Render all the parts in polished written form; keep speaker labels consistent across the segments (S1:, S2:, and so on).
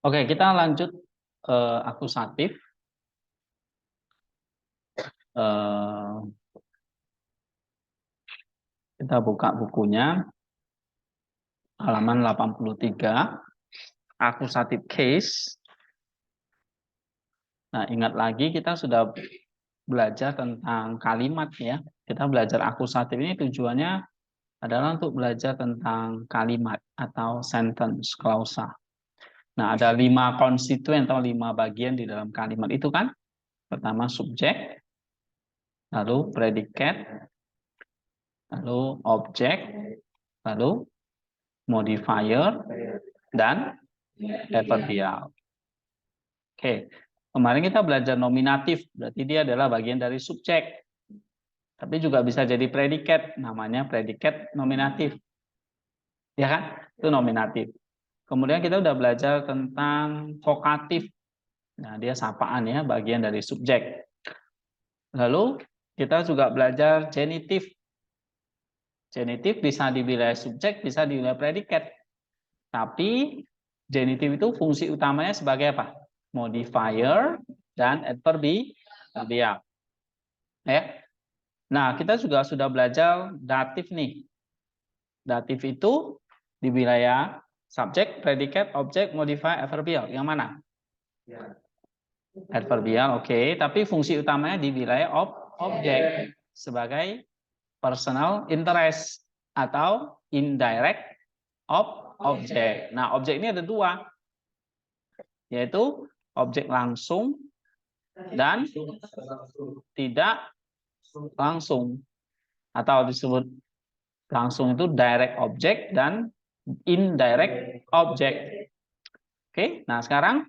S1: Oke, kita lanjut akusatif. Kita buka bukunya, halaman 83, akusatif case. Nah, ingat lagi kita sudah belajar tentang kalimat ya. Kita belajar akusatif ini tujuannya adalah untuk belajar tentang kalimat atau sentence, klausa. Nah, ada 5 konstituen atau 5 bagian di dalam kalimat itu kan. Pertama subjek, lalu predikat, lalu objek, lalu modifier, dan adverbial. Oke, kemarin kita belajar nominatif, berarti dia adalah bagian dari subjek. Tapi juga bisa jadi predikat, namanya predikat nominatif. Ya kan? Itu nominatif. Kemudian kita udah belajar tentang vokatif. Nah, dia sapaan ya, bagian dari subjek. Lalu kita juga belajar genitif. Genitif bisa di wilayah subjek, bisa di wilayah predikat. Tapi genitif itu fungsi utamanya sebagai apa? Modifier dan adverbial. Ya. Nah, kita juga sudah belajar datif nih. Datif itu di wilayah subjek, predikat, objek, modifier, adverbial. Yang mana? Adverbial, oke. Tapi fungsi utamanya di wilayah objek sebagai personal interest atau indirect objek. Nah, objek ini ada 2, yaitu objek langsung dan tidak langsung, atau disebut langsung itu direct object dan indirect object. Oke, nah sekarang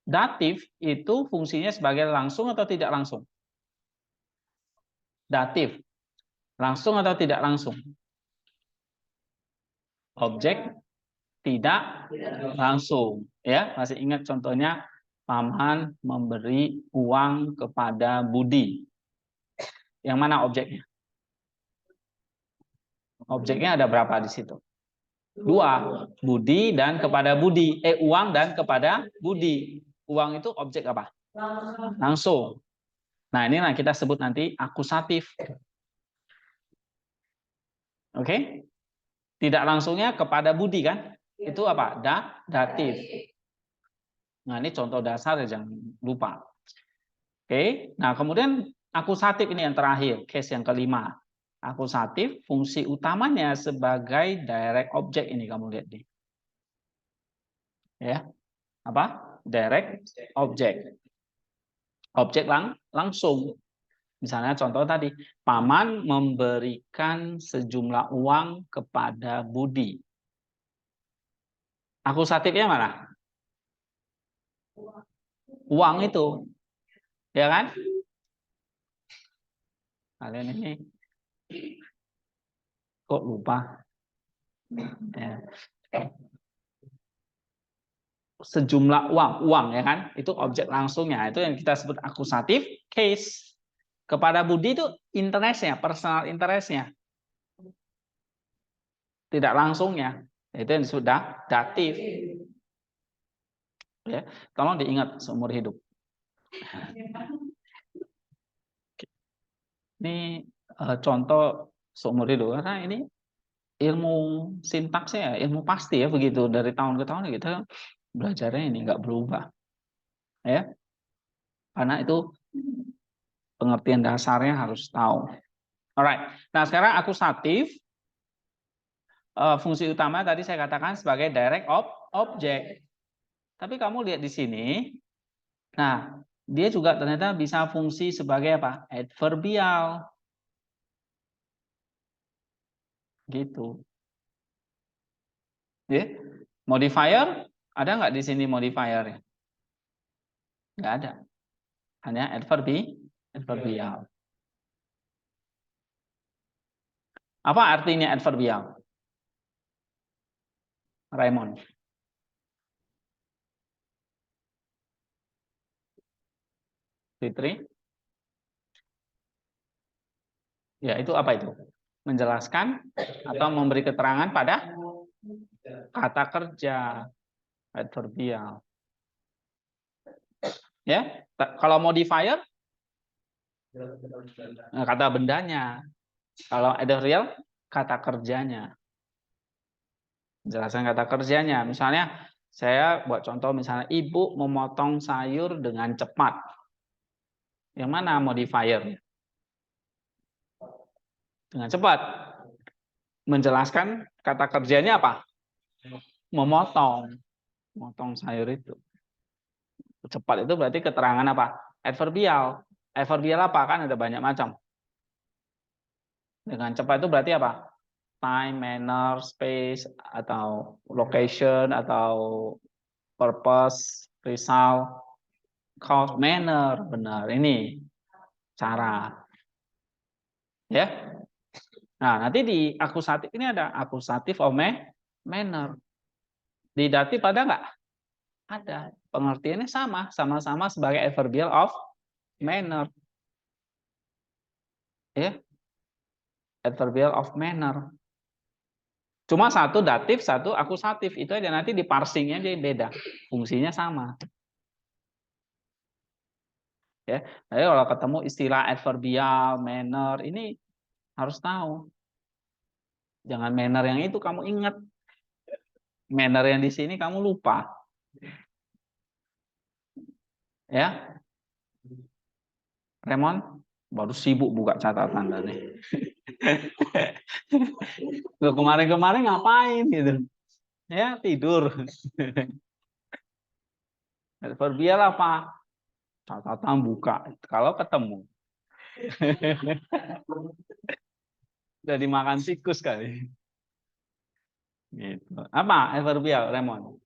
S1: datif itu fungsinya sebagai langsung atau tidak langsung? Datif langsung atau tidak langsung? Objek tidak langsung, ya. Masih ingat contohnya, Paman memberi uang kepada Budi. Yang mana objeknya? Objeknya ada berapa di situ? 2, Budi dan kepada Budi. Uang dan kepada Budi. Uang itu objek apa? Langsung. Nah, inilah kita sebut nanti akusatif. Oke? Tidak langsungnya kepada Budi kan? Itu apa? Datif. Nah, ini contoh dasar ya, jangan lupa. Oke. Nah, kemudian akusatif ini yang terakhir, case yang kelima. Akusatif fungsi utamanya sebagai direct object, ini kamu lihat nih. Ya. Apa? Direct object. Objek langsung. Misalnya contoh tadi, Paman memberikan sejumlah uang kepada Budi. Akusatifnya mana? Uang itu. Ya kan? Kalian ini kok lupa? Ya. Sejumlah uang ya kan? Itu objek langsungnya. Itu yang kita sebut akusatif case. Kepada Budi itu interestnya, personal interestnya. Tidak langsungnya. Itu yang sudah datif. Ya, tolong diingat seumur hidup. Ini contoh seumur hidup, karena ini ilmu sintaksnya, ilmu pasti ya, begitu dari tahun ke tahun kita belajarnya ini nggak berubah, ya, karena itu pengertian dasarnya harus tahu. Alright, nah sekarang akusatif, fungsi utama tadi saya katakan sebagai direct object. Tapi kamu lihat di sini, nah dia juga ternyata bisa fungsi sebagai apa? Adverbial. Gitu. Ya. Modifier, ada nggak di sini modifier? Nggak ada. Hanya adverbial. Apa artinya adverbial? Raymond. Fitri? Ya, itu apa itu? Menjelaskan atau memberi keterangan pada kata kerja. Adverbial. Ya, kalau modifier kata bendanya. Kalau adverbial kata kerjanya. Jelaskan kata kerjanya. Misalnya saya buat contoh, misalnya ibu memotong sayur dengan cepat. Yang mana modifier? Dengan cepat. Menjelaskan kata kerjanya apa? Memotong. Memotong sayur itu. Cepat itu berarti keterangan apa? Adverbial. Adverbial apa? Kan ada banyak macam. Dengan cepat itu berarti apa? Time, manner, space, atau location, atau purpose, result, cause, manner. Benar, ini cara. Ya. Nah, nanti di akusatif ini ada akusatif of manner. Di datif ada nggak? Ada. Pengertiannya sama. Sama-sama sebagai adverbial of manner. Ya. Adverbial of manner. Cuma satu datif, satu akusatif. Itu aja, nanti di parsingnya dia beda. Fungsinya sama. Ya. Jadi kalau ketemu istilah adverbial, manner, ini harus tahu. Jangan manner yang itu kamu ingat. Manner yang di sini kamu lupa. Ya. Raymond baru sibuk buka catatan tadi. Kemarin-kemarin ngapain gitu? Ya, tidur. Adverbial apa? Catatan buka. Kalau ketemu. Udah dimakan tikus kali. Gitu. Apa adverbial, Raymond?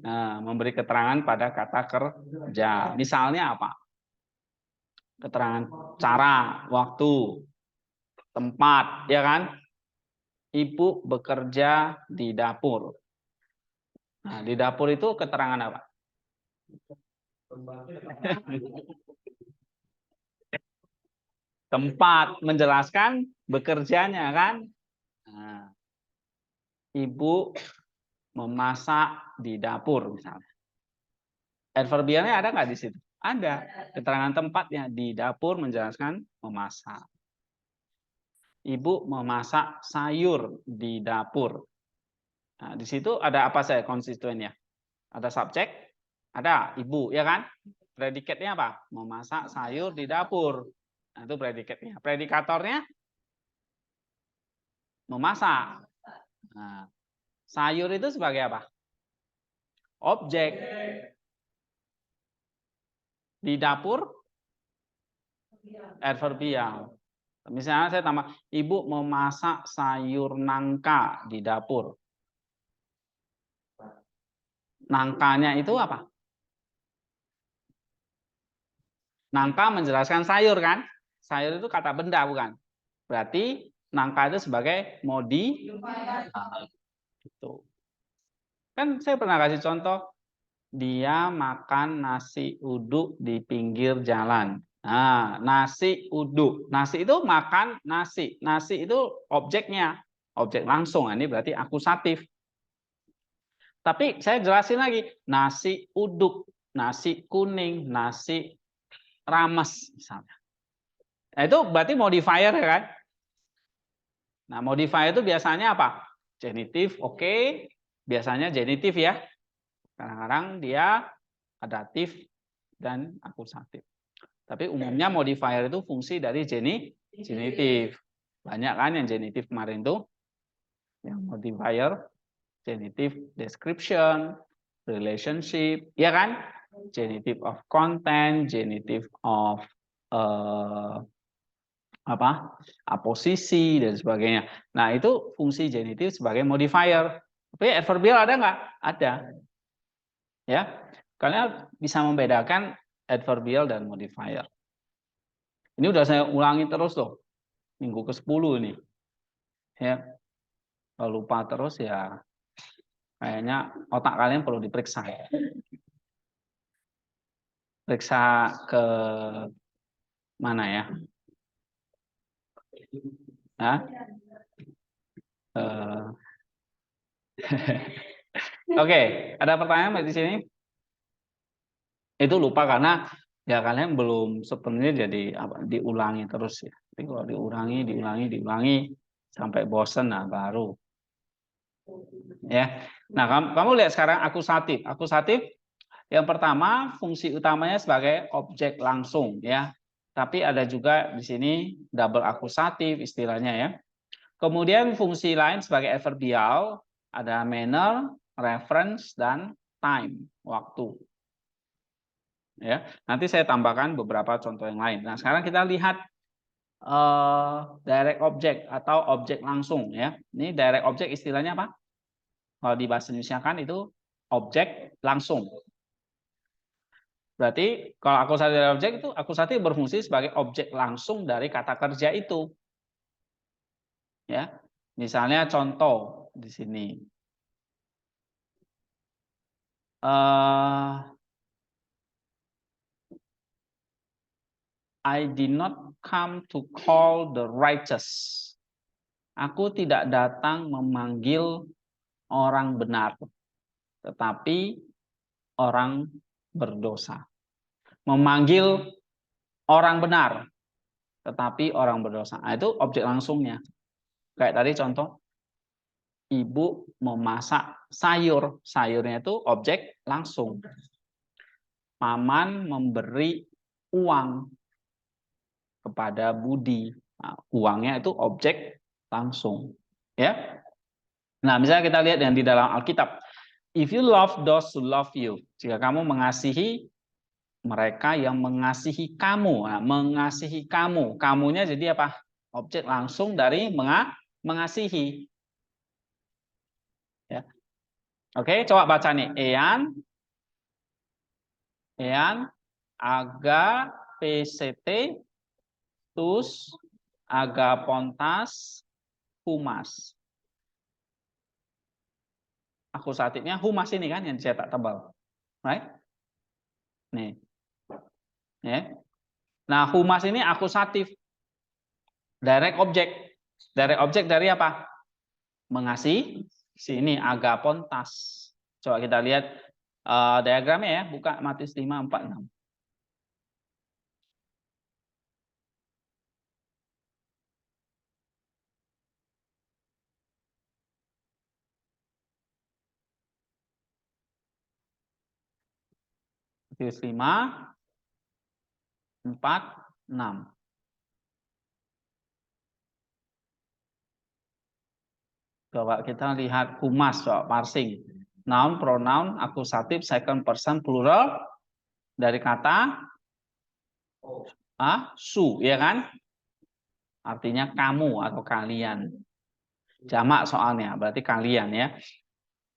S1: Nah, memberi keterangan pada kata kerja. Misalnya apa? Keterangan cara, waktu, tempat, ya kan? Ibu bekerja di dapur. Nah, di dapur itu keterangan apa? Tempat, menjelaskan bekerjanya kan? Nah, ibu memasak di dapur misalnya. Adverbialnya ada nggak di situ? Ada. Keterangan tempatnya di dapur menjelaskan memasak. Ibu memasak sayur di dapur. Nah, di situ ada apa saya konstituennya? Ada subjek, ada ibu, ya kan? Predikatnya apa? Memasak sayur di dapur. Nah, itu predikatnya. Predikatornya memasak. Nah, sayur itu sebagai apa? Objek. Di dapur adverbial. Misalnya saya tambah, ibu memasak sayur nangka di dapur. Nangkanya itu apa? Nangka menjelaskan sayur kan? Sayur itu kata benda bukan? Berarti nangka itu sebagai modi. Gitu. Kan saya pernah kasih contoh, dia makan nasi uduk di pinggir jalan. Nah, nasi uduk. Nasi itu makan nasi. Nasi itu objeknya. Objek langsung. Ini berarti akusatif. Tapi saya jelasin lagi. Nasi uduk, nasi kuning, nasi rames misalnya. Nah, itu berarti modifier ya kan? Nah, modifier itu biasanya apa? Genitif, oke. Biasanya genitif ya. Kadang-kadang dia adatif dan akusatif. Tapi umumnya modifier itu fungsi dari genitif. Banyak kan yang genitif kemarin tuh. Yang modifier, genitive description, relationship, ya kan? Genitive of content, genitive of aposisi dan sebagainya. Nah, itu fungsi genitif sebagai modifier. Tapi adverbial ada nggak? Ada. Ya, kalian bisa membedakan adverbial dan modifier. Ini udah saya ulangi terus loh. Minggu ke-10 ini. Ya. Kalau lupa terus ya kayaknya otak kalian perlu diperiksa. Periksa ke mana ya? Hah? Oke, ada pertanyaan di sini? Itu lupa karena ya kalian belum sepenuhnya jadi apa diulangi terus ya. Tapi kalau diulangi sampai bosen, nah baru ya. Nah, kamu lihat sekarang akusatif. Akusatif yang pertama fungsi utamanya sebagai objek langsung ya. Tapi ada juga di sini double akusatif istilahnya ya. Kemudian fungsi lain sebagai adverbial ada manner, reference dan time, waktu. Ya, nanti saya tambahkan beberapa contoh yang lain. Nah, sekarang kita lihat direct object atau objek langsung ya. Ini direct object istilahnya apa? Kalau di bahasa Indonesia kan itu objek langsung. Berarti kalau akusatif dari objek itu akusatif berfungsi sebagai objek langsung dari kata kerja itu. Ya. Misalnya contoh di sini. I did not come to call the righteous. Aku tidak datang memanggil orang benar, tetapi orang berdosa. Memanggil orang benar, tetapi orang berdosa. Nah, itu objek langsungnya. Kayak tadi contoh, ibu memasak sayur. Sayurnya itu objek langsung. Paman memberi uang kepada Budi. Nah, uangnya itu objek langsung. Ya. Nah, misalnya kita lihat yang di dalam Alkitab. If you love those who love you. Jika kamu mengasihi mereka yang mengasihi kamu. Nah, mengasihi kamu. Kamunya jadi apa? Objek langsung dari mengasihi. Ya. Oke, coba baca nih. Ean, aga, pct, tus, aga, pontas, humas. Akusatifnya humas ini kan yang dicetak tebal. Right? Nih. Ya. Nah, humas ini akusatif. Direct object. Direct object dari apa? Mengasihi. Sini agapontas. Coba kita lihat diagramnya ya. Buka Matius 5:4-6. Matius 5:4-6. Coba kita lihat humas, coba parsing. Noun, pronoun, akusatif, second person, plural dari kata su, ya kan? Artinya kamu atau kalian. Jamak soalnya, berarti kalian ya.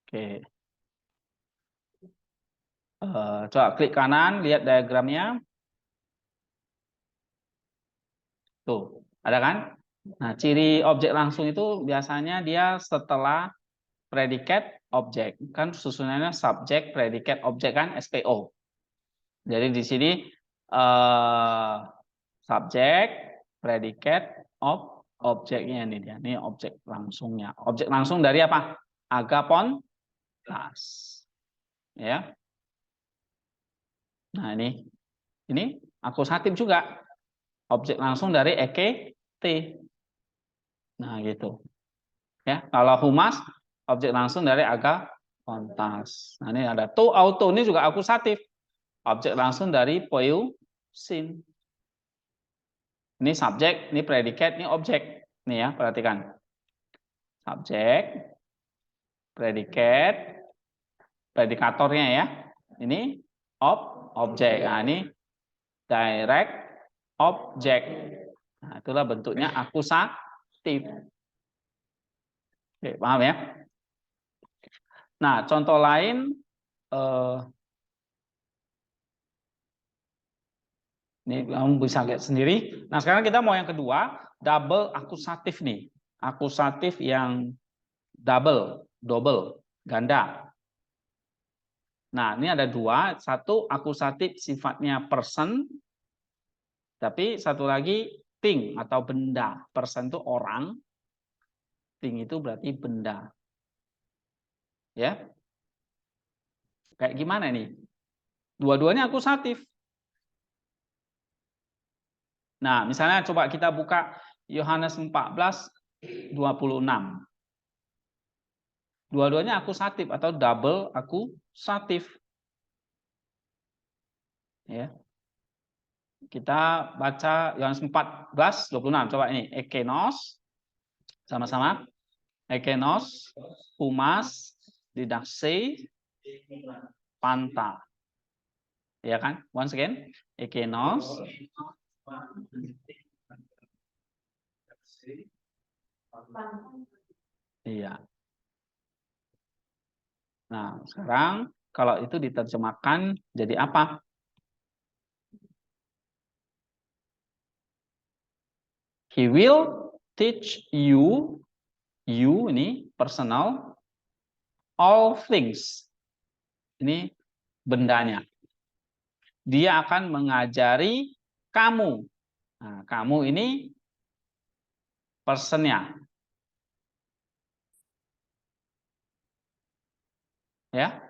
S1: Oke. Coba klik kanan, lihat diagramnya. Tuh, ada kan? Nah, ciri objek langsung itu biasanya dia setelah predikat objek. Kan susunannya subjek, predikat, objek kan SPO. Jadi di sini subjek, predikat, objeknya ini dia. Ini objek langsungnya. Objek langsung dari apa? Agapontas. Ya. Nah, ini akusatif juga. Objek langsung dari eke t. Nah, gitu. Ya, kalau humas objek langsung dari agapontas. Nah, ini ada to auto ini juga akusatif. Objek langsung dari poiusin. Ini subjek, ini predikat, ini objek. Nih ya, perhatikan. Subjek, predikat, predikatornya ya. Ini objek. Nah, ini direct object. Nah, itulah bentuknya akusatif. Oke, paham ya? Nah, contoh lain ini kamu bisa lihat sendiri. Nah, sekarang kita mau yang kedua, double akusatif nih. Akusatif yang double, ganda. Nah, ini ada dua. Satu akusatif sifatnya person, tapi satu lagi thing atau benda. Person itu orang, thing itu berarti benda. Ya. Kayak gimana nih? Dua-duanya akusatif. Nah, misalnya coba kita buka Yohanes 14:26. Dua-duanya akusatif atau double akusatif. Ya. Kita baca Yohanes 14:26. Coba ini, ekenos. Sama-sama. Ekenos, humas, didaxe, panta. Ya kan? Once again, ekenos, iya. Nah, sekarang kalau itu diterjemahkan jadi apa? He will teach you ini personal, all things. Ini bendanya. Dia akan mengajari kamu. Nah, kamu ini personnya. Ya.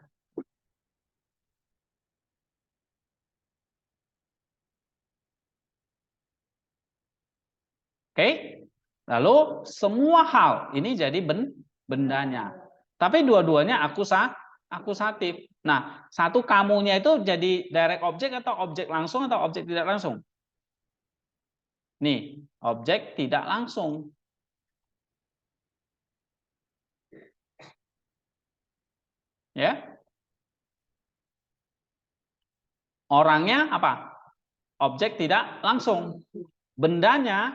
S1: Oke. Lalu semua hal ini jadi bendanya. Tapi dua-duanya akusatif. Nah, satu kamunya itu jadi direct object atau objek langsung atau objek tidak langsung? Nih, objek tidak langsung. Ya. Orangnya apa? Objek tidak langsung. Bendanya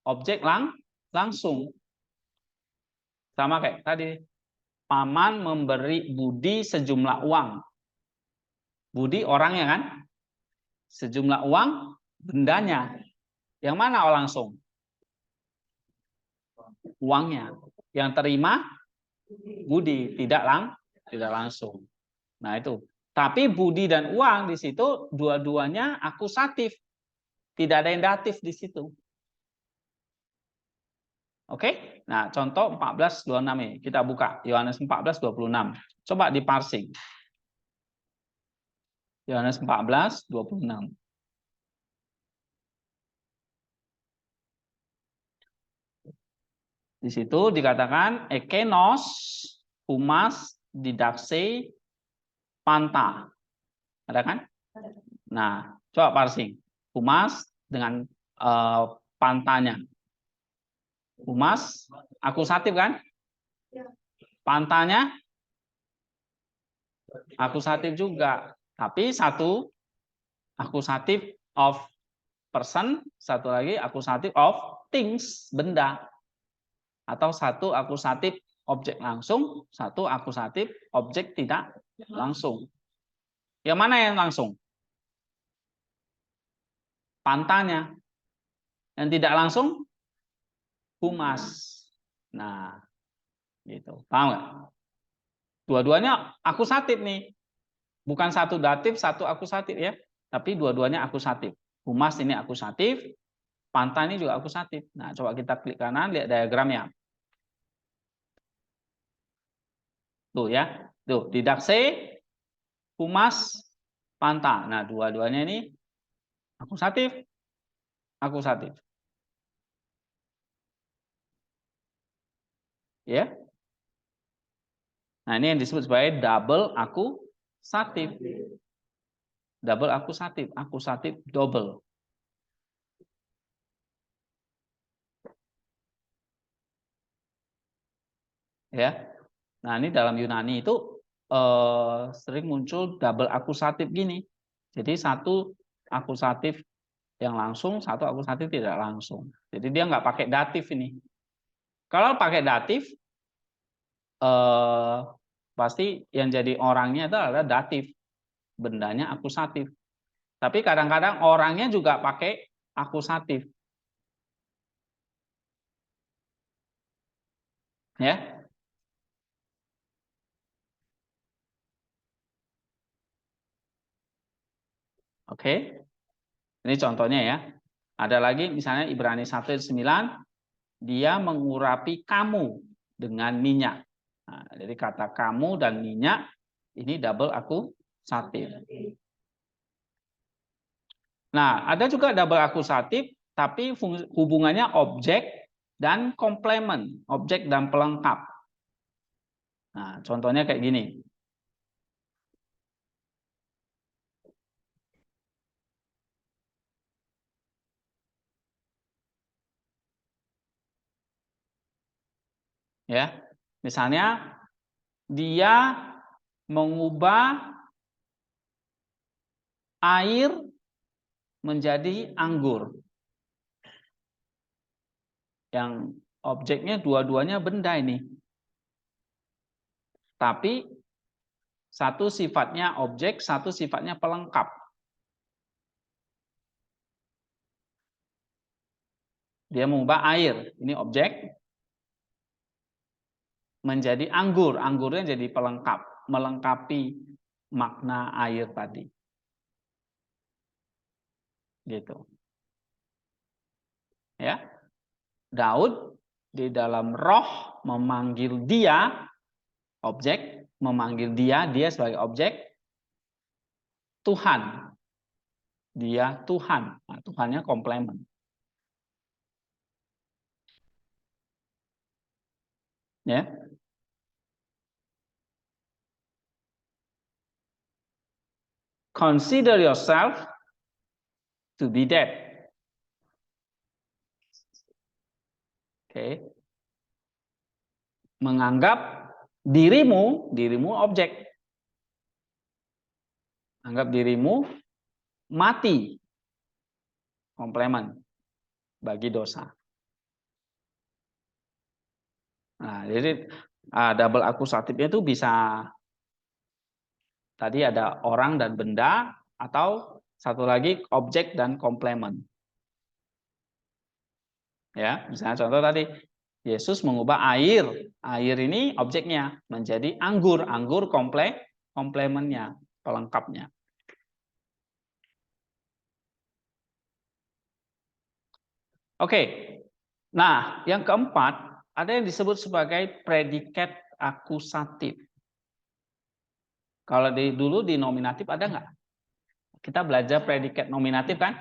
S1: objek langsung. Sama kayak tadi. Paman memberi Budi sejumlah uang. Budi orangnya kan? Sejumlah uang bendanya. Yang mana langsung? Uangnya. Yang terima Budi, tidak langsung. Nah, itu. Tapi Budi dan uang di situ dua-duanya akusatif. Tidak ada yang datif di situ. Oke? Nah, contoh 14:26 ini. Kita buka Yohanes 14:26. Coba diparsing. Yohanes 14:26. Di situ dikatakan ekenos, humas, didaxe, panta. Ada kan? Nah, coba parsing. Humas dengan pantanya. Humas akusatif kan? Pantanya akusatif juga. Tapi satu akusatif of person, satu lagi akusatif of things, benda. Atau satu akusatif objek langsung, satu akusatif objek tidak langsung. Yang mana yang langsung? Pantanya. Yang tidak langsung? Humas. Nah, gitu. Paham nggak? Dua-duanya akusatif nih. Bukan satu datif, satu akusatif ya. Tapi dua-duanya akusatif. Humas ini akusatif, panta ini juga akusatif. Nah, coba kita klik kanan, lihat diagramnya. Tuh ya. Tuh, didaxe, humas, panta. Nah, dua-duanya ini akusatif, akusatif. Ya. Nah, ini yang disebut sebagai double akusatif. Double akusatif, akusatif double. Ya. Nah, ini dalam Yunani itu sering muncul double akusatif gini. Jadi satu akusatif yang langsung, satu akusatif tidak langsung. Jadi dia nggak pakai datif ini. Kalau pakai datif, pasti yang jadi orangnya itu adalah datif, bendanya akusatif. Tapi kadang-kadang orangnya juga pakai akusatif. Ya. Oke. Ini contohnya ya. Ada lagi misalnya Ibrani 1:9, dia mengurapi kamu dengan minyak. Nah, jadi kata kamu dan minyak Ini double akusatif. Nah, ada juga double akusatif, tapi hubungannya objek dan komplement, objek dan pelengkap. Nah, contohnya kayak gini. Ya, misalnya dia mengubah air menjadi anggur. Yang objeknya dua-duanya benda ini. Tapi satu sifatnya objek, satu sifatnya pelengkap. Dia mengubah air, ini objek, menjadi anggur. Anggurnya jadi pelengkap, melengkapi makna air tadi. Gitu. Ya. Daud di dalam roh memanggil dia, objek, memanggil dia sebagai objek, Tuhan. Dia Tuhan. Nah, Tuhannya komplement. Ya. Consider yourself to be dead. Oke. Menganggap dirimu objek. Anggap dirimu mati. Komplement bagi dosa. Nah, jadi double akusatifnya itu bisa tadi ada orang dan benda, atau satu lagi objek dan komplement. Ya, misalnya contoh tadi Yesus mengubah air ini objeknya menjadi anggur komplementnya, pelengkapnya. Oke. Nah, yang keempat ada yang disebut sebagai predikat akusatif. Kalau dulu di nominatif ada nggak? Kita belajar predikat nominatif kan?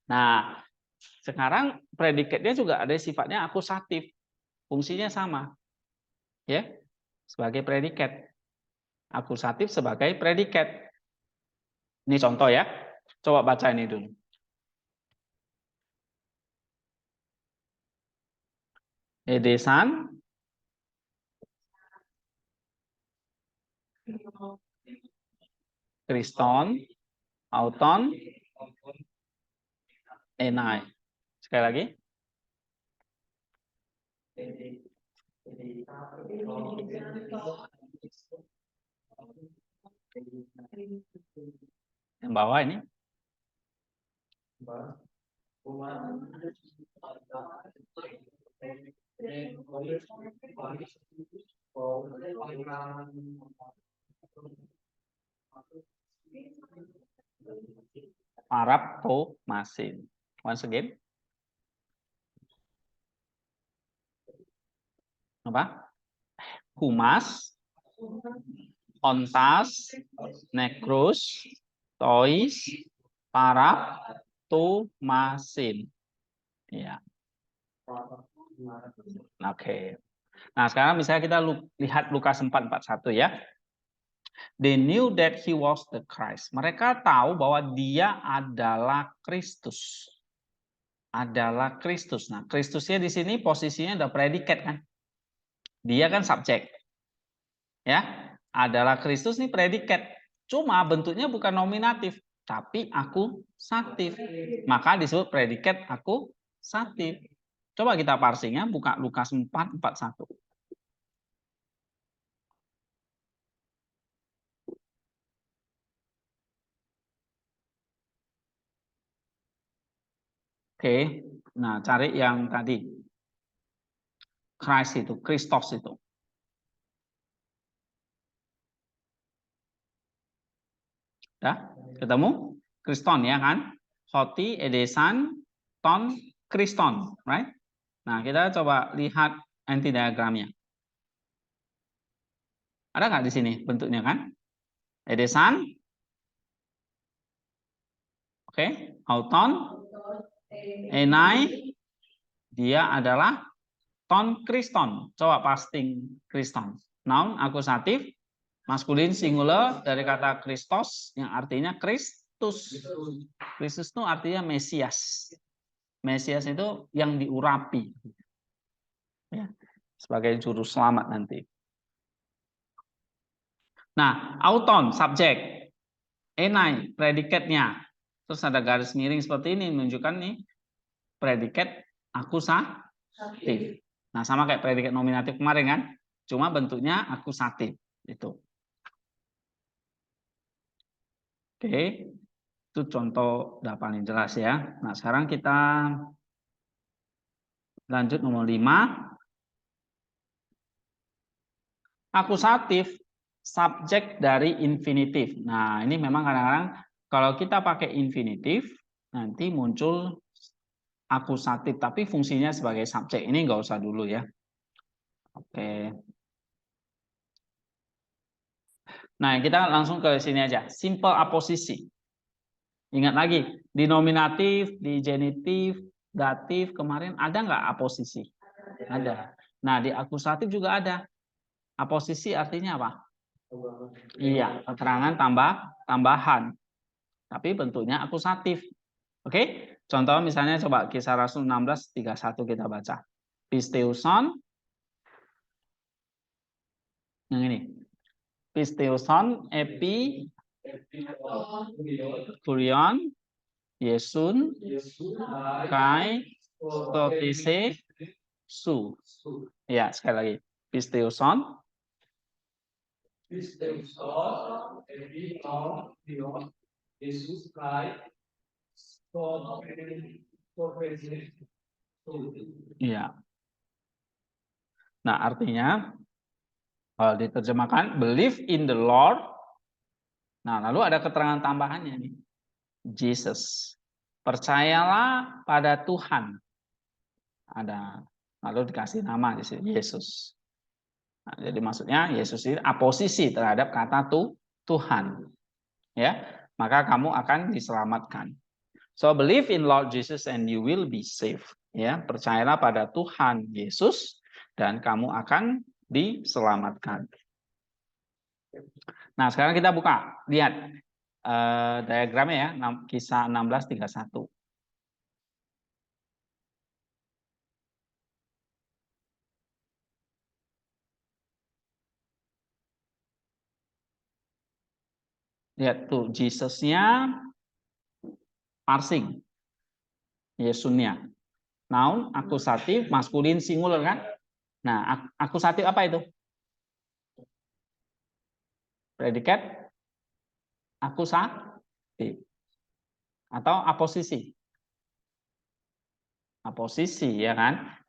S1: Nah, sekarang predikatnya juga ada sifatnya akusatif. Fungsinya sama. Ya. Sebagai predikat. Akusatif sebagai predikat. Ini contoh ya. Coba baca ini dulu. Edesan, Kriston, auton, enai. Sekali lagi. Yang bawah ini. Paraptomasin. Once again. Apa? Humas, ontas, nekrus, tois, paraptomasin. Ya. Oke. Nah, sekarang misalnya kita lihat Lukas 4:41 ya. They knew that he was the Christ. Mereka tahu bahwa dia adalah Kristus. Adalah Kristus. Nah, Kristusnya di sini posisinya ada predikat kan? Dia kan subjek. Ya, adalah Kristus nih predikat. Cuma bentuknya bukan nominatif, tapi akusatif. Maka disebut predikat akusatif. Coba kita parsingnya, buka Lukas 4:41. Oke, nah cari yang tadi. Christ itu, Kristos itu. Ya, ketemu? Kriston ya kan? Hoti, edesan, ton, Kriston, right? Nah, kita coba lihat anti diagramnya. Ada nggak di sini bentuknya kan? Edesan. Oke, auton. Enai. Dia adalah ton Kriston. Coba pasting Kriston. Noun akusatif maskulin singular dari kata Kristos yang artinya Kristus. Kristus itu artinya Mesias. Mesias itu yang diurapi. Ya, sebagai juru selamat nanti. Nah, auton subjek, enai predikatnya. Terus ada garis miring seperti ini menunjukkan nih predikat akusatif. Nah, sama kayak predikat nominatif kemarin kan, cuma bentuknya akusatif itu. Oke, itu contoh udah paling jelas ya. Nah, sekarang kita lanjut nomor 5. Akusatif subjek dari infinitif. Nah, ini memang kadang-kadang kalau kita pakai infinitif nanti muncul akusatif, tapi fungsinya sebagai subjek. Ini nggak usah dulu ya. Oke. Nah, kita langsung ke sini aja. Simple aposisi. Ingat lagi, di nominatif, di genitif, datif, kemarin ada nggak aposisi? Ada. Nah, di akusatif juga ada. Aposisi artinya apa? Iya, keterangan tambahan. Tapi bentuknya akusatif. Oke? Contoh misalnya coba Kisah Rasul 16:31 kita baca. Pisteuson. Yang ini. Pisteuson epi kurion Yesun kai stotise su. Ya, sekali lagi. Pisteuson Yesus kai stotise su. Iya. Nah, artinya kalau diterjemahkan believe in the Lord. Nah, lalu ada keterangan tambahannya nih. Jesus. Percayalah pada Tuhan. Ada lalu dikasih nama di sini Yesus. Nah, jadi maksudnya Yesus ini aposisi terhadap kata Tuhan. Ya, maka kamu akan diselamatkan. So believe in Lord Jesus and you will be saved. Ya, percayalah pada Tuhan Yesus dan kamu akan diselamatkan. Nah, sekarang kita buka. Lihat diagramnya ya, Kisah 16:31. Lihat tuh, Jesusnya parsing. Yesunnya. Noun, akusatif, maskulin, singular kan? Nah, akusatif apa itu? Predikat akusatif. Atau aposisi. Aposisi, ya kan?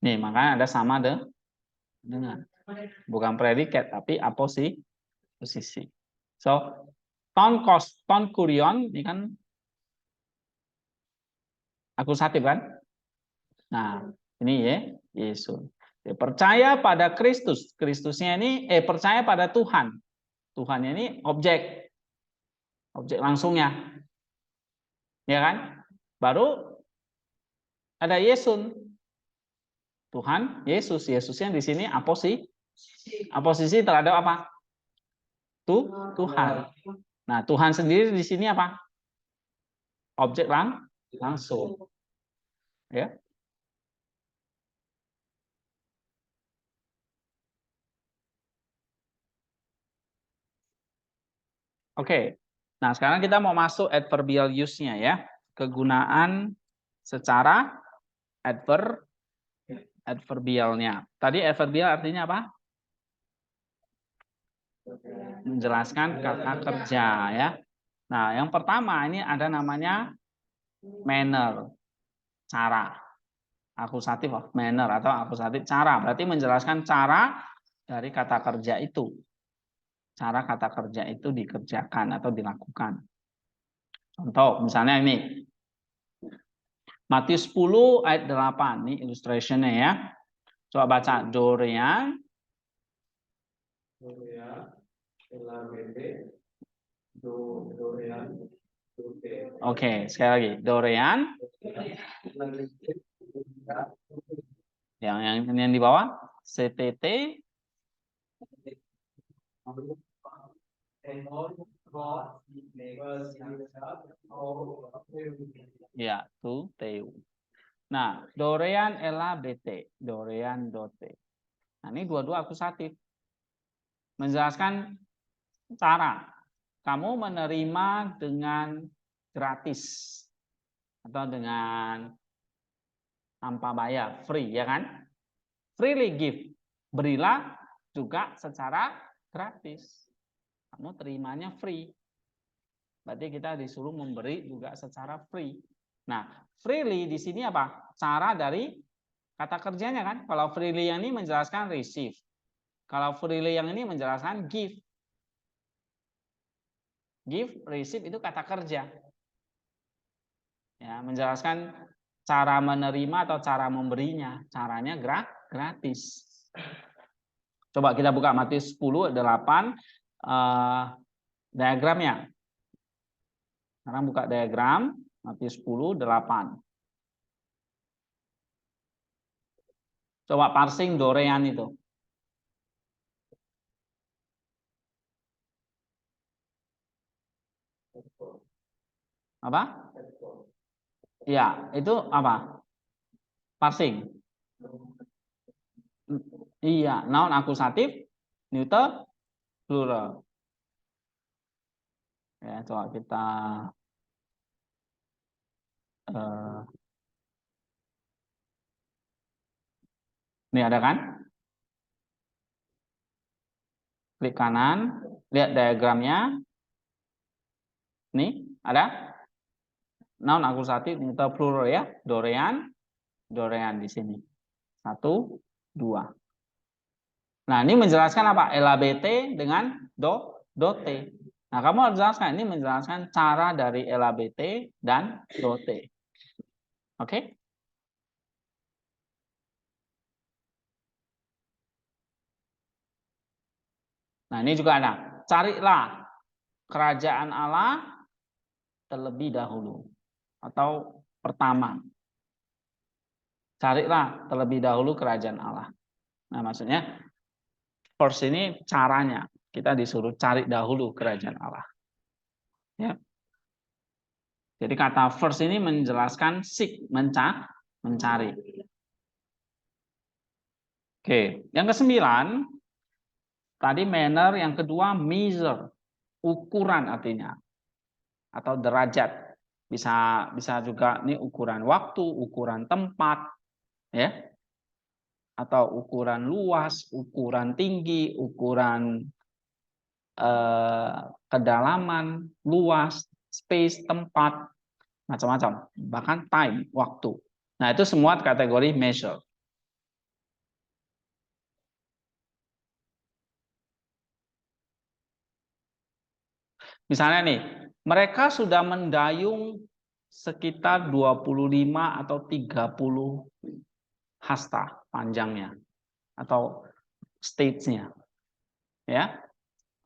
S1: Nih, makanya ada sama dengan. Bukan predikat, tapi aposisi. So, ton kurion, ini kan akusatif kan? Nah, ini ya, Yesus. Percaya pada Kristus. Kristusnya ini, percaya pada Tuhan. Tuhannya ini objek langsungnya. Ya kan? Baru ada Yesus. Tuhan, Yesus. Yesusnya di sini aposisi terhadap apa? Tuhan. Nah, Tuhan sendiri di sini apa? Objek langsung. Ya. Oke. Nah, sekarang kita mau masuk adverbial use-nya ya. Kegunaan secara adverbialnya. Tadi adverbial artinya apa? Menjelaskan kata kerja ya. Nah, yang pertama ini ada namanya manner, cara. Akusatif of manner atau akusatif cara. Berarti menjelaskan cara dari kata kerja itu. Cara kata kerja itu dikerjakan atau dilakukan. Contoh, misalnya ini. Matius 10 ayat 8. Ini illustrationnya ya. Coba baca. Dorian Oke, sekali lagi. Dorean. Yang di bawah CTT. Ya, tu TU. Nah, Dorean LABT, Dorean dote. Nah, ini dua-dua akusatif. Menjelaskan cara kamu menerima dengan gratis atau dengan tanpa bayar, free, ya kan? Freely give, berilah juga secara gratis. Kamu terimanya free. Berarti kita disuruh memberi juga secara free. Nah, freely di sini apa? Cara dari kata kerjanya kan? Kalau freely yang ini menjelaskan receive. Kalau freely yang ini menjelaskan give. Give, receive itu kata kerja. Ya, menjelaskan cara menerima atau cara memberinya. Caranya gratis. Coba kita buka Matius 10, 8 diagramnya. Sekarang buka diagram Matius 10, 8. Coba parsing Dorean itu. Apa? Iya, itu apa? Parsing. Iya, noun akusatif, neuter, plural. Ya, coba kita ini ada kan? Klik kanan, lihat diagramnya. Nih, ada? Noun akusatif, neuter, plural ya. Dorean, Dorean di sini. 1, 2. Nah, ini menjelaskan apa? LABT dengan dote. Nah, kamu harus jelaskan. Ini menjelaskan cara dari LABT dan dote. Oke? Nah, ini juga ada. Carilah kerajaan Allah terlebih dahulu. Atau pertama. Carilah terlebih dahulu kerajaan Allah. Nah, maksudnya first ini caranya. Kita disuruh cari dahulu kerajaan Allah. Ya. Jadi kata first ini menjelaskan seek, mencari. Oke, yang ke-9 tadi manner, yang kedua measure, ukuran artinya atau derajat. Bisa juga nih ukuran waktu, ukuran tempat, ya. Atau ukuran luas, ukuran tinggi, ukuran kedalaman, luas, space, tempat, macam-macam. Bahkan time, waktu. Nah, itu semua kategori measure. Misalnya nih, mereka sudah mendayung sekitar 25 atau 30 hasta panjangnya atau stage-nya. Ya.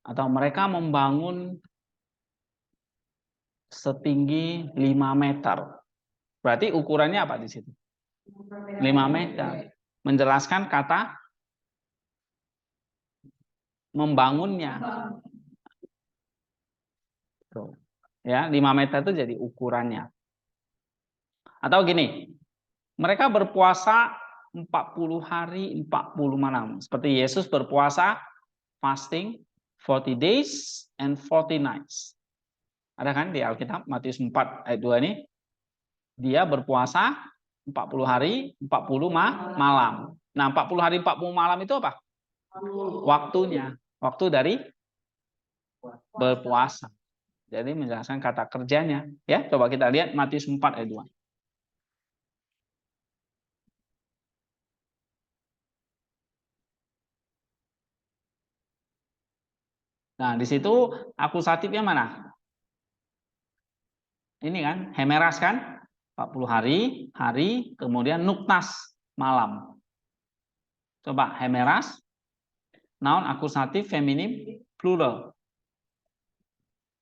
S1: Atau mereka membangun setinggi 5 meter. Berarti ukurannya apa di situ? 5 meter. Menjelaskan kata membangunnya. Tuh. Ya, 5 meter itu jadi ukurannya. Atau gini, mereka berpuasa 40 hari, 40 malam. Seperti Yesus berpuasa fasting 40 days and 40 nights. Ada kan di Alkitab Matius 4 ayat 2 ini? Dia berpuasa 40 hari, 40 malam. Nah, 40 hari, 40 malam itu apa? Waktunya. Waktu dari berpuasa. Jadi menjelaskan kata kerjanya. Ya, coba kita lihat Matius 4 ayat 2. Nah, di situ akusatifnya mana? Ini kan, hemeras kan? 40 hari, kemudian nuktas, malam. Coba hemeras, noun akusatif feminim plural.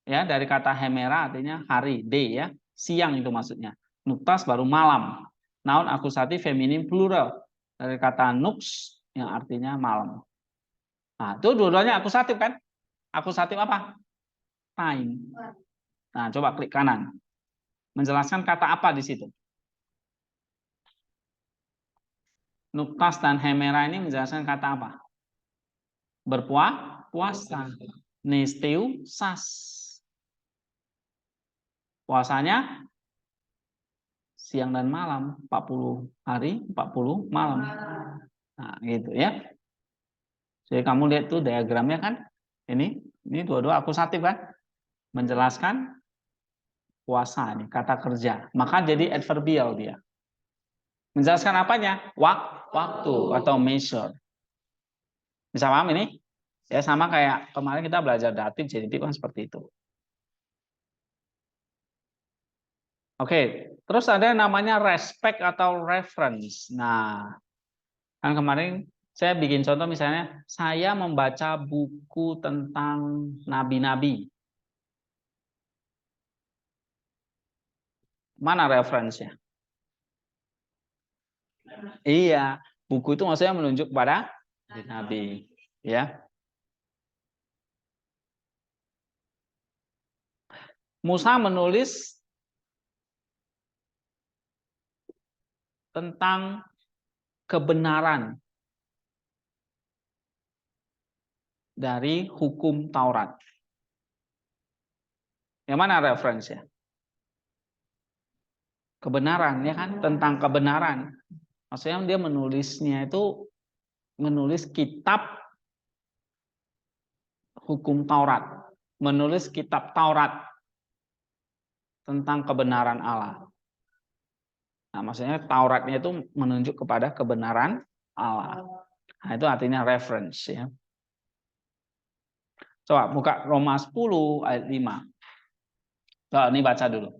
S1: Ya, dari kata hemera artinya hari, day ya. Siang itu maksudnya. Nuktas baru malam. Noun akusatif feminim plural. Dari kata nux yang artinya malam. Nah, itu dua-duanya akusatif kan? Akusatif apa? Time. Nah, coba klik kanan. Menjelaskan kata apa di situ? Nuktas dan hemera ini menjelaskan kata apa? Puasa. Nesteu sas. Puasanya siang dan malam, 40 hari, 40 malam. Nah, gitu ya. Jadi kamu lihat tuh diagramnya kan? Ini dua-dua akusatif kan? Menjelaskan puasa nih, kata kerja. Maka jadi adverbial dia. Menjelaskan apanya? Waktu atau measure. Bisa paham ini? Ya sama kayak kemarin kita belajar datif, genitif kan seperti itu. Oke, terus ada yang namanya respect atau reference. Nah, kan kemarin saya bikin contoh misalnya, saya membaca buku tentang nabi-nabi. Mana referensinya? Iya, buku itu maksudnya menunjuk pada nabi, ya. Musa menulis tentang kebenaran dari hukum Taurat. Yang mana referensinya? Kebenaran, ya kan? Tentang kebenaran. Maksudnya dia menulisnya itu menulis kitab hukum Taurat, menulis kitab Taurat tentang kebenaran Allah. Nah, maksudnya Tauratnya itu menunjuk kepada kebenaran Allah. Nah, itu artinya reference ya. Coba buka Roma 10 ayat 5. Coba ini baca dulu.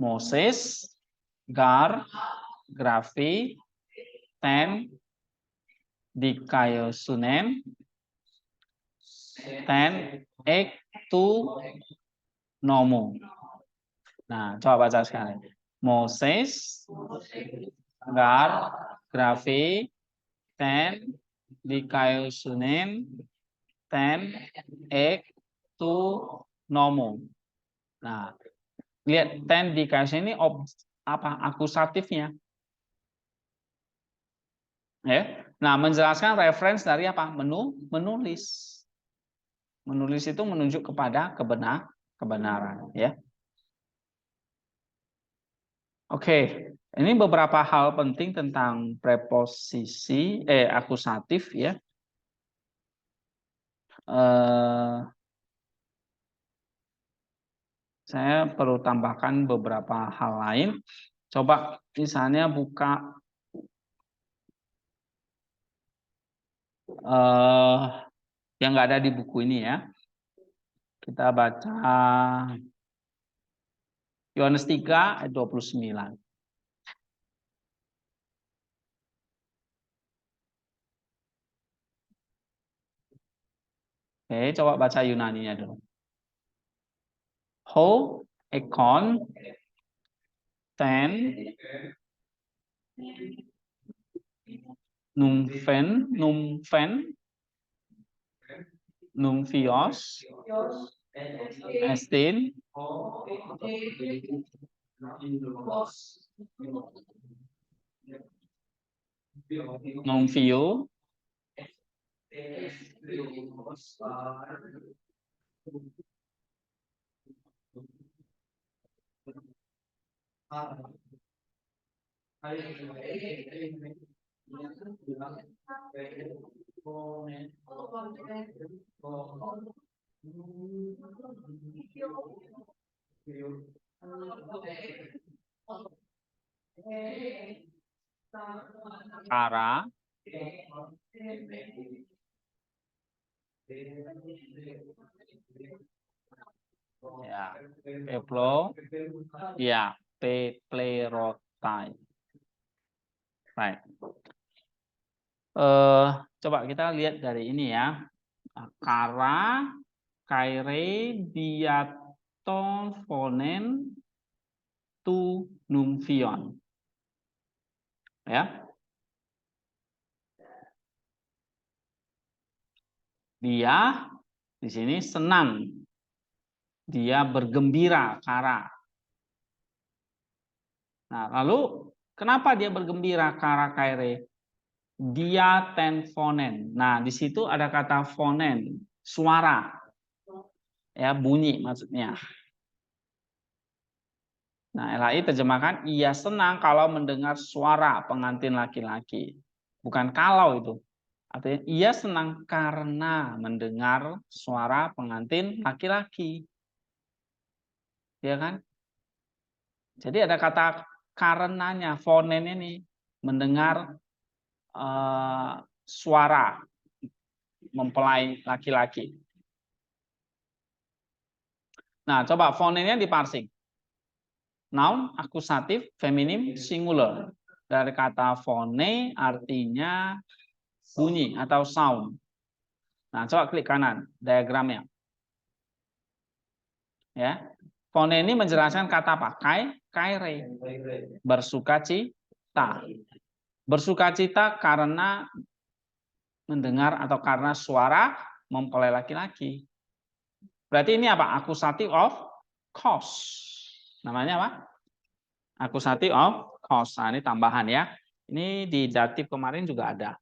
S1: Moses, Gar, Grafi, Ten, Dikaiosunen, Ten, Ek, Tu, Nomu. Nah, coba baca sekali. Moses, Gar, Grafi, Ten, Dikaiosunen, Ten, Ek, Tu, Nomu. Nah, lihat ten dikasih ini apa akusatifnya, ya. Nah, menjelaskan reference dari apa? Menulis. Menulis itu menunjuk kepada kebenaran, ya. Oke, ini beberapa hal penting tentang preposisi akusatif ya. Saya perlu tambahkan beberapa hal lain. Coba misalnya buka yang nggak ada di buku ini ya. Kita baca Yohanes 3 ayat 29. Oke, coba baca Yunaninya dulu. Ho ekon ten numfen numfios estin numfio Kara ya Peplo ya Peplerotai. Right. Coba kita lihat dari ini ya. Kara kaire diatophonen tu numfion. Ya. Dia di sini senang. Dia bergembira, kara. Nah, lalu kenapa dia bergembira, kara kaire? Dia tenfonen. Nah, di situ ada kata fonen, suara. Ya, bunyi maksudnya. Nah, LAI terjemahkan, ia senang kalau mendengar suara pengantin laki-laki. Bukan kalau itu. Artinya, ia senang karena mendengar suara pengantin laki-laki. Ya kan? Jadi ada kata karenanya, fonen ini. Mendengar suara mempelai laki-laki. Nah, coba fonennya diparsing. Noun, akusatif, feminim, singular. Dari kata fone artinya bunyi atau sound. Nah, coba klik kanan diagramnya. Ya. Fone ini menjelaskan kata apa? Kaire. Bersukacita. Bersukacita karena mendengar atau karena suara mempelai laki-laki. Berarti ini apa? Accusative of cause. Namanya apa? Accusative of cause. Nah, ini tambahan ya. Ini di datif kemarin juga ada.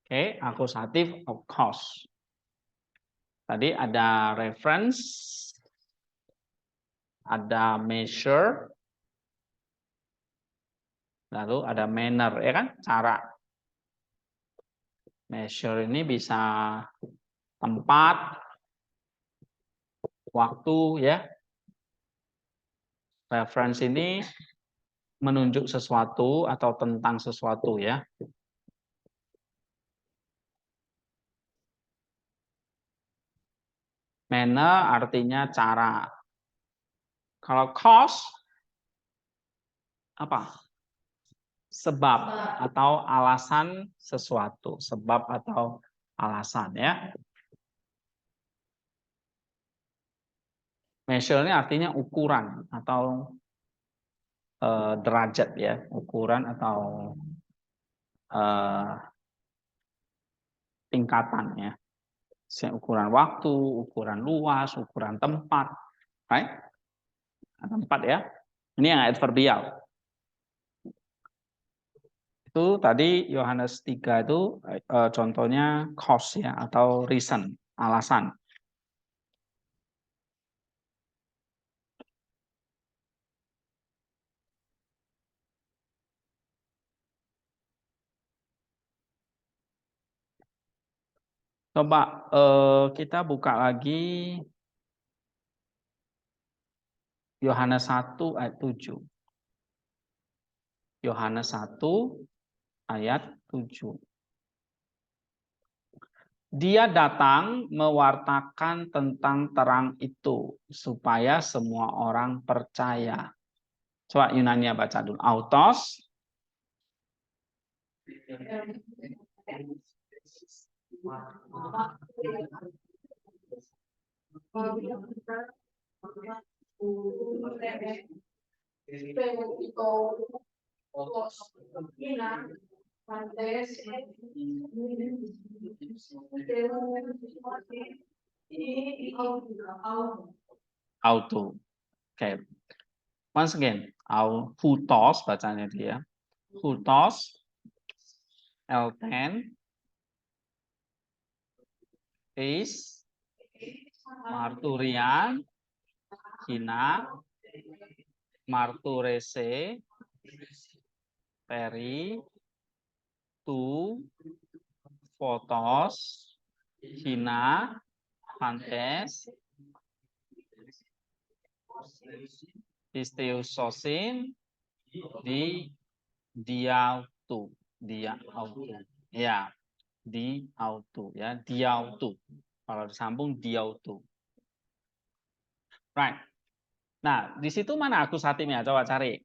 S1: Oke, accusative of cause. Tadi ada reference, ada measure, lalu ada manner, ya kan? Cara. Measure ini bisa tempat, waktu, ya. Reference ini menunjuk sesuatu atau tentang sesuatu, ya. Manner artinya cara. Kalau cause apa? Sebab atau alasan sesuatu. Sebab atau alasan, ya. Measure ini artinya ukuran atau derajat, ya. Ukuran atau tingkatan, ya. Ukuran waktu, ukuran luas, ukuran tempat, right? Tempat, ya. Ini yang adverbial. Itu tadi Yohanes 3 itu contohnya cause, ya, atau reason, alasan. Coba kita buka lagi Yohanes 1 ayat 7. Yohanes 1 ayat 7. Dia datang mewartakan tentang terang itu supaya semua orang percaya. Coba Yunania baca dulu. Autos. Auto. Okay. Once again, hutos bacanya dia. Hutos L10 is marturian hina marturese peri tu fotos hina fantes isteusosin di diautu ya, diautu, ya, diautu. Kalau disambung diautu. Right. Nah, di situ mana akusatifnya? Coba cari.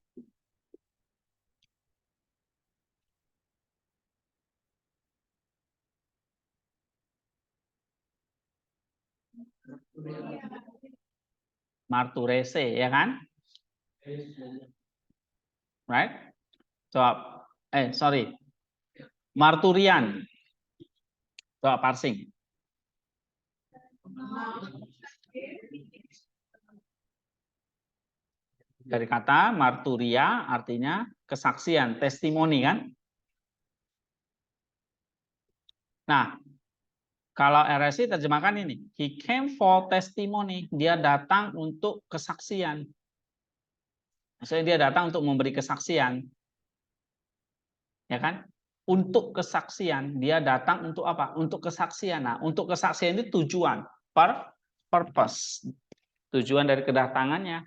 S1: Marturese, ya kan? Right? Coba, sorry. Marturian. Coba parsing. Dari kata marturia artinya kesaksian, testimoni kan? Nah, kalau RSI terjemahkan ini, he came for testimony, dia datang untuk kesaksian. Maksudnya dia datang untuk memberi kesaksian. Ya kan? Untuk kesaksian, dia datang untuk apa? Untuk kesaksian. Nah, untuk kesaksian itu tujuan, purpose. Tujuan dari kedatangannya.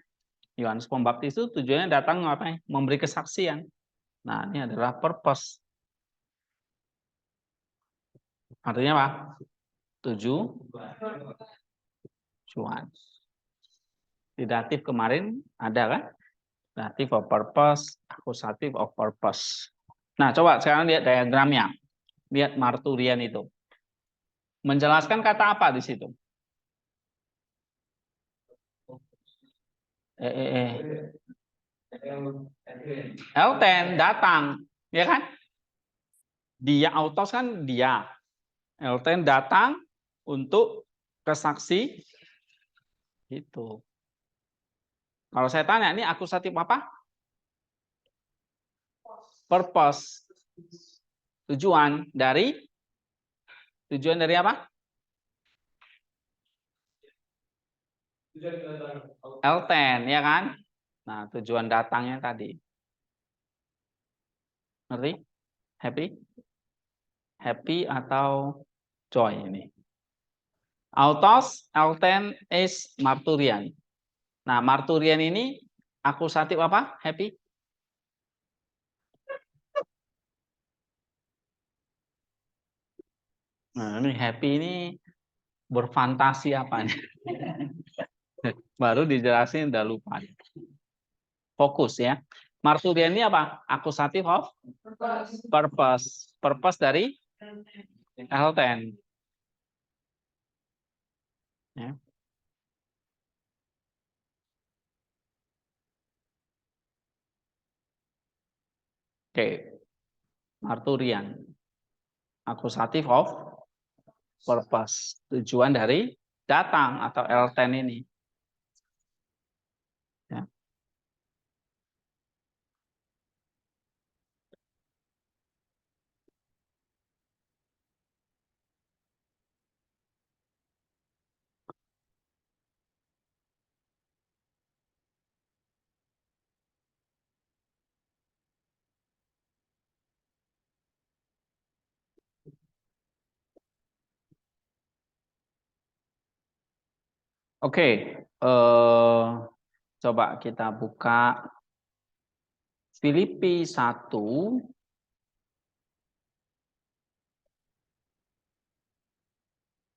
S1: Yohanes Pembaptis itu tujuannya datang apa? Memberi kesaksian. Nah, ini adalah purpose. Artinya apa? Tujuan. Di datif kemarin ada kan? Datif of purpose, akusatif of purpose. Nah, coba sekarang lihat diagramnya. Lihat marturian itu. Menjelaskan kata apa di situ? Elten datang, ya kan? Dia autos kan dia. Elten datang untuk kesaksi itu. Kalau saya tanya, ini akusatif apa? Purpose. Tujuan dari apa? Elten, ya kan? Nah, tujuan datangnya tadi. Ngerti? Happy? Happy atau joy ini? Autos, Elten, is marturian. Nah, marturian ini akusatif apa? Happy? Nah, ini happy ini berfantasi apa nih? Baru dijelasin udah lupa. Fokus ya. Marturian ini apa? Akusatif of purpose. Purpose dari Elten. Ya. Oke. Marturian. Akusatif of purpose. Tujuan dari datang atau Elten ini. Ya. Oke. Coba kita buka Filipi 1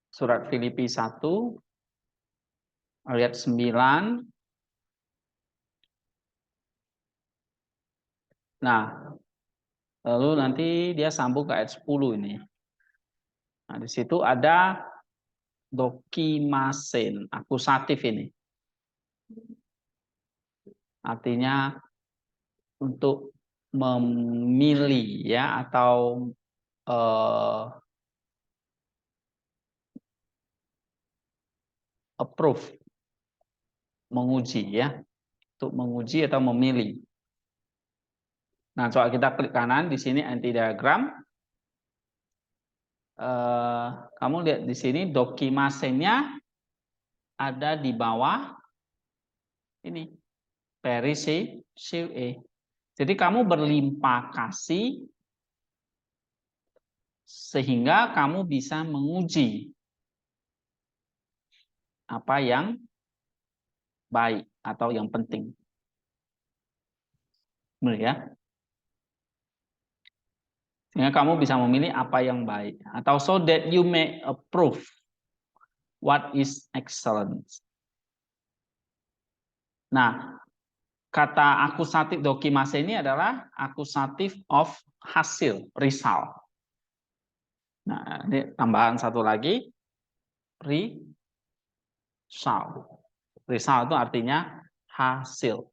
S1: surat Filipi 1 ayat 9. Nah, lalu nanti dia sambung ke ayat 10 ini. Nah, di situ ada dokimasen, akusatif ini. Artinya untuk memilih ya atau approve, menguji ya, untuk menguji atau memilih. Nah, coba kita klik kanan di sini anti diagram. Kamu lihat di sini dokimasennya ada di bawah ini perisi e. Jadi kamu berlimpah kasih sehingga kamu bisa menguji apa yang baik atau yang penting. Ya. Sehingga kamu bisa memilih apa yang baik atau so that you may approve what is excellent. Nah, kata akusatif dokimase ini adalah akusatif of hasil, result. Nah, ini tambahan satu lagi, Result itu artinya hasil.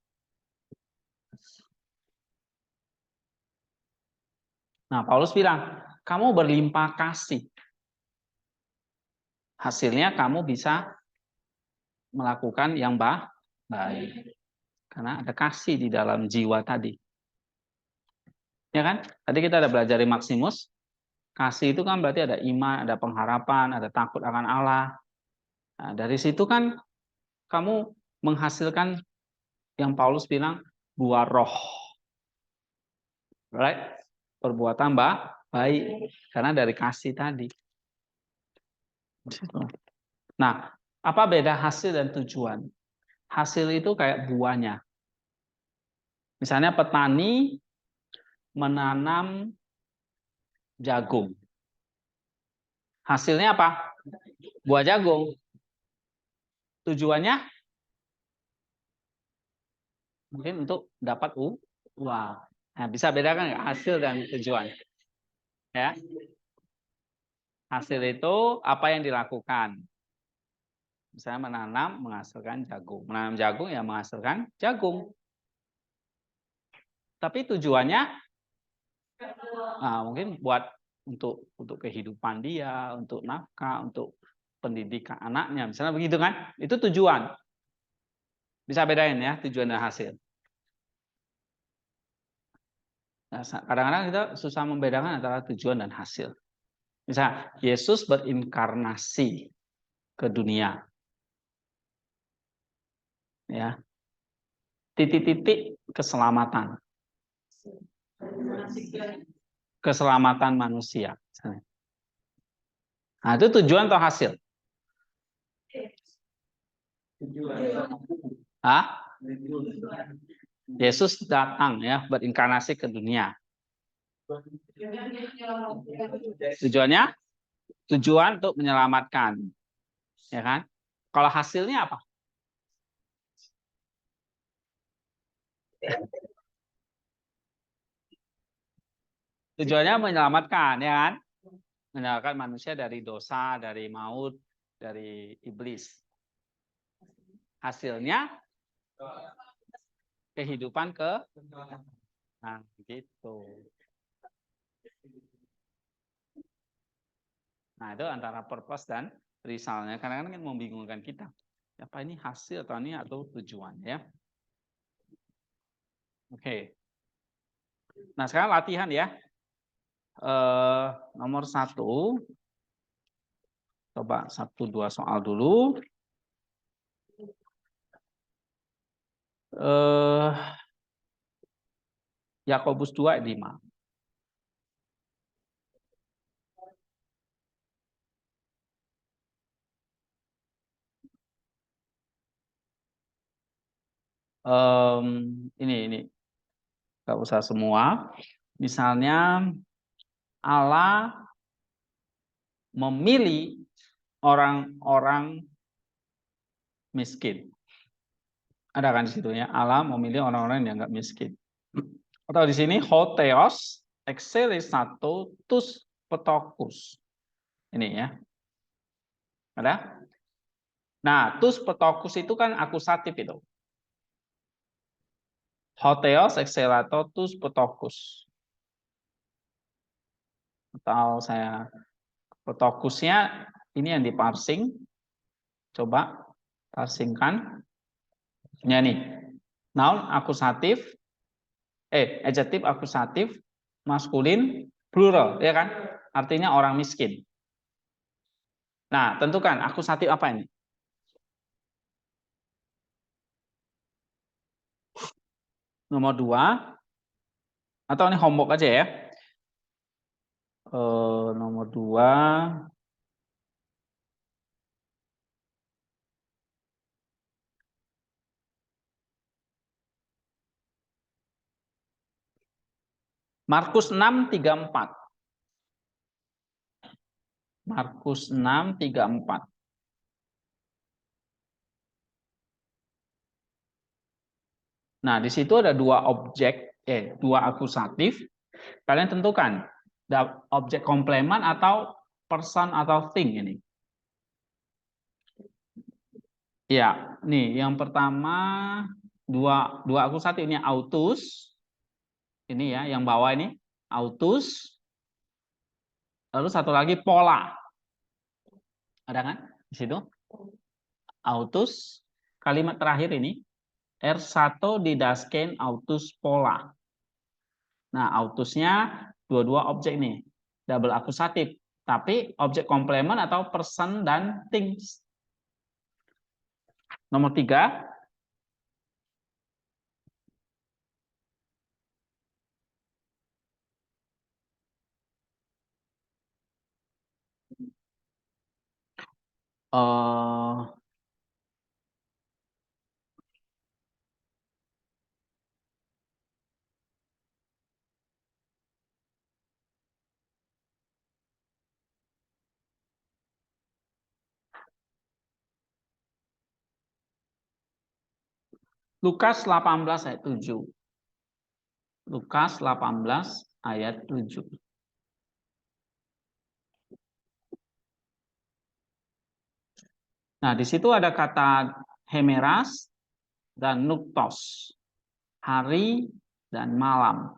S1: Nah, Paulus bilang, kamu berlimpah kasih. Hasilnya kamu bisa melakukan yang baik. Karena ada kasih di dalam jiwa tadi. Ya kan? Tadi kita ada belajar di Maximus. Kasih itu kan berarti ada iman, ada pengharapan, ada takut akan Allah. Nah, dari situ kan kamu menghasilkan yang Paulus bilang buah roh. Right? Perbuatan baik. Karena dari kasih tadi. Nah, apa beda hasil dan tujuan? Hasil itu kayak buahnya. Misalnya petani menanam jagung. Hasilnya apa? Buah jagung. Tujuannya mungkin untuk dapat uang. Nah, bisa bedakan nggak hasil dan tujuan? Ya, hasil itu apa yang dilakukan. Misalnya menanam menghasilkan jagung. Menanam jagung ya menghasilkan jagung. Tapi tujuannya mungkin buat untuk kehidupan dia, untuk nafkah, untuk pendidikan anaknya, misalnya begitu kan? Itu tujuan. Bisa bedain ya tujuan dan hasil. Nah, kadang-kadang kita susah membedakan antara tujuan dan hasil. Misalnya Yesus berinkarnasi ke dunia, ya, titik-titik keselamatan, keselamatan manusia. Nah, itu tujuan atau hasil? Hah? Yesus datang ya berinkarnasi ke dunia. Tujuannya? Tujuan untuk menyelamatkan. Ya kan? Kalau hasilnya apa? Tujuannya menyelamatkan, ya kan? Menyelamatkan manusia dari dosa, dari maut, dari iblis. Hasilnya kehidupan nah gitu. Nah, itu antara purpose dan resultnya. Kadang-kadang kan membingungkan kita. Apa ini hasil atau ini atau tujuan ya? Oke. Nah, sekarang latihan ya. Nomor 1. Coba 1-2 soal dulu. Yakobus 2:5. Ini nggak usah semua. Misalnya Allah memilih orang-orang miskin. Ada kan di situ ya, Allah memilih orang-orang yang nggak miskin. Atau di sini hotheos exelisato tus petokus. Ini ya. Ada? Nah, tus petokus itu kan akusatif itu. Hotheos exelato tus petokus. Atau saya petokusnya ini yang diparsing. Coba parsingkan. Ya nih. Noun akusatif, adjektif akusatif, maskulin, plural, ya kan? Artinya orang miskin. Nah, tentukan akusatif apa ini? Nomor 2, atau ini homework aja ya. Nomor 2, Markus 6:34. Markus 6:34. Nah, di situ ada dua akusatif. Kalian tentukan objek komplemen atau person atau thing ini. Ya, nih yang pertama dua akusatif ini autus. Ini ya, yang bawah ini autus. Lalu satu lagi pola. Ada kan di situ? Autus. Kalimat terakhir ini R1 didasken autus pola. Nah, autusnya dua-dua objek nih. Double akusatif. Tapi objek komplement atau person dan things. Nomor 3. Lukas 18 ayat 7. Lukas 18 ayat 7. Nah, di situ ada kata hemeras dan nuktos. Hari dan malam.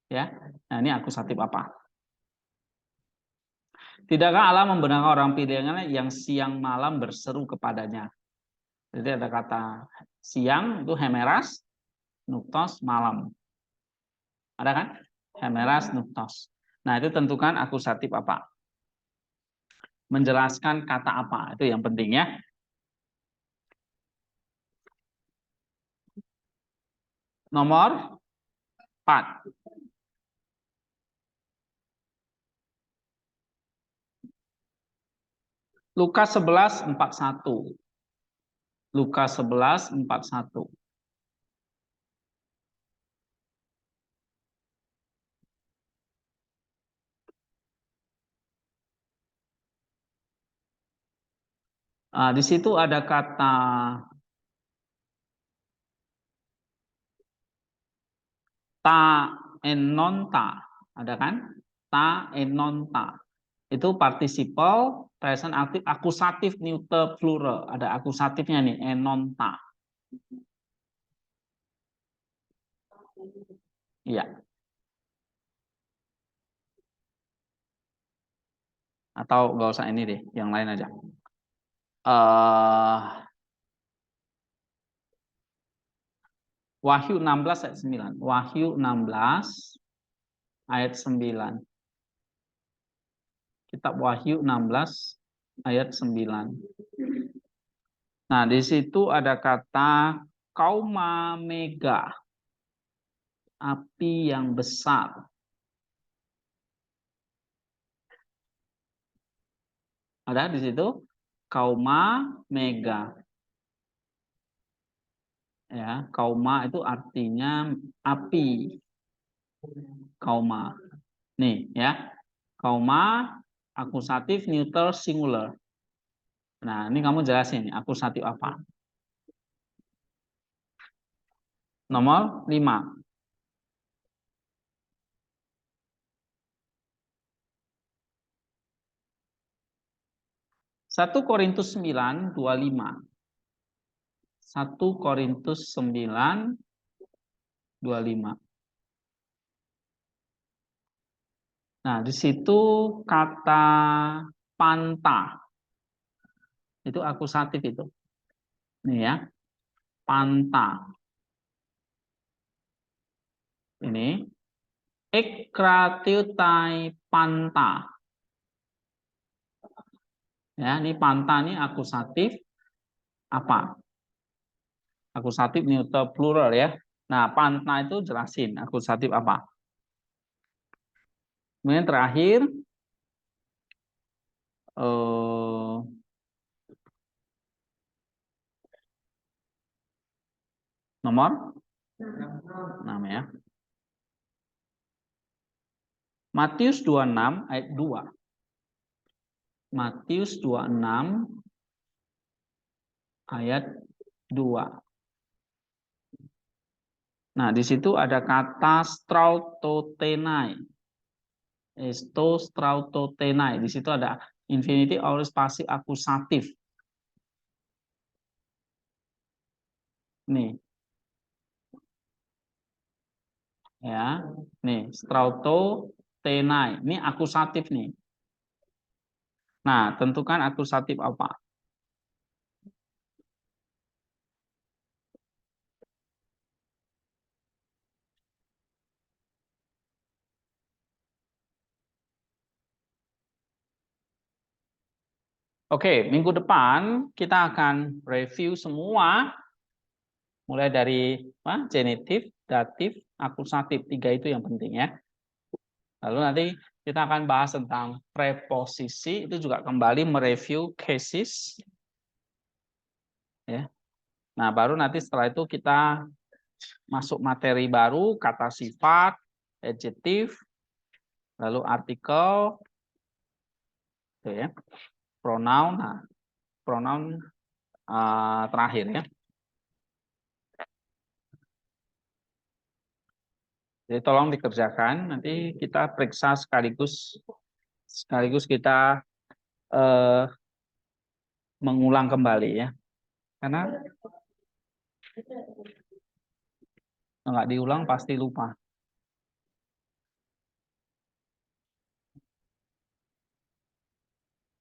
S1: Ya. Nah, ini akusatif apa? Tidakkah Allah membenarkan orang pilihannya yang siang malam berseru kepadanya? Jadi ada kata siang itu hemeras, nuktos malam. Ada kan? Hemeras, nuktos. Nah, itu tentukan akusatif apa? Menjelaskan kata apa? Itu yang penting ya. Nomor 4. Lukas 11:41. Lukas 11:41. Di situ ada kata ta enonta. Ada kan? Ta enonta. Itu participle present aktif akusatif neuter plural. Ada akusatifnya nih, enonta. Iya. Atau nggak usah ini deh, yang lain aja. Wahyu 16 ayat 9. Wahyu 16 ayat 9. Kitab Wahyu 16 ayat 9. Nah, di situ ada kata kauma mega, api yang besar. Ada di situ kauma mega. Ya, kauma itu artinya api. Kauma. Nih, ya. Kauma akusatif neuter singular. Nah, ini kamu jelasin akusatif apa? Nomor 5. 1 Korintus 9:25. 1 Korintus 9:25. Nah, di situ kata panta. Itu akusatif itu. Nih ya. Panta. Ini ekrateutai panta. Ya, ini panta ini akusatif apa? Akusatif neuter plural ya. Nah, panta itu jelasin akusatif apa. Kemudian terakhir nomor 6 ya. Matius 26 ayat 2. Matius 26 ayat 2. Nah, di situ ada kata strautotenai. Strautotenai. Di situ ada infinitive aorist pasif akusatif. Nih, ya. Nih, Strautotenai. Ini akusatif nih. Nah, tentukan akusatif apa? Oke, minggu depan kita akan review semua, mulai dari genitif, datif, akusatif. Tiga itu yang penting ya. Lalu nanti kita akan bahas tentang preposisi, itu juga kembali mereview cases. Ya. Nah, baru nanti setelah itu kita masuk materi baru, kata sifat, adjektif, lalu artikel, ya, pronoun. Nah, pronoun terakhir ya. Jadi tolong dikerjakan, nanti kita periksa sekaligus kita eh, mengulang kembali ya. Karena nggak diulang pasti lupa.